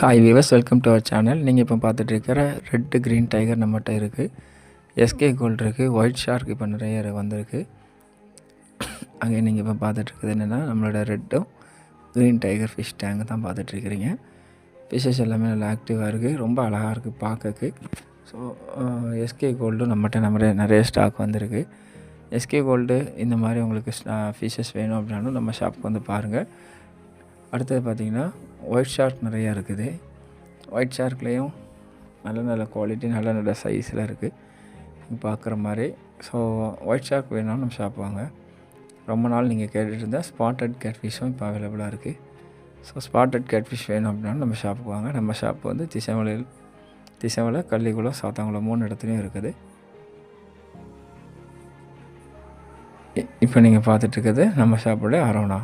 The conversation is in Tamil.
Hi viewers, welcome to our channel. நீங்கள் இப்போ பார்த்துட்டு இருக்கிற ரெட்டு க்ரீன் டைகர் நம்மகிட்ட இருக்குது. எஸ்கே கோல்டு இருக்குது. ஒயிட் ஷார்க் இப்போ நிறைய வந்திருக்கு. அங்கே நீங்கள் இப்போ பார்த்துட்ருக்குது என்னென்னா நம்மளோட ரெட்டும் க்ரீன் டைகர் ஃபிஷ் டேங்க் தான் பார்த்துட்ருக்கிறீங்க. ஃபிஷ்ஷஸ் எல்லாமே நல்லா ஆக்டிவாக இருக்குது, ரொம்ப அழகாக இருக்குது பார்க்கக்கு. ஸோ எஸ்கே கோல்டும் நம்மகிட்ட நிறைய ஸ்டாக் வந்திருக்கு. எஸ்கே கோல்டு இந்த மாதிரி உங்களுக்கு ஃபிஷ்ஷஸ் வேணும் அப்படின்னாலும் நம்ம ஷாப்புக்கு வந்து பாருங்கள். அடுத்தது பார்த்திங்கன்னா ஒயிட் ஷார்க் நிறையா இருக்குது. ஒயிட் ஷார்க்லேயும் நல்ல குவாலிட்டி, நல்ல சைஸில் இருக்குது நீங்கள் பார்க்குற மாதிரி. ஸோ ஒயிட் ஷார்க் வேணாலும் நம்ம ஷாப் வாங்க. ரொம்ப நாள் நீங்கள் கேட்டுட்டு இருந்தால் ஸ்பாட்டட் கேட்ஃபிஷ்ஷும் இப்போ அவைலபிளாக இருக்குது. ஸோ ஸ்பாட்டட் கேட்ஃபிஷ் வேணும் அப்படின்னாலும் நம்ம ஷாப்புக்கு வாங்க. நம்ம ஷாப் வந்து திசைமலை, கள்ளிக்குளம், சாத்தாங்குளம் 3 இடத்துலையும் இருக்குது. இப்போ நீங்கள் பார்த்துட்ருக்கிறது நம்ம ஷாப்போட அரவணா.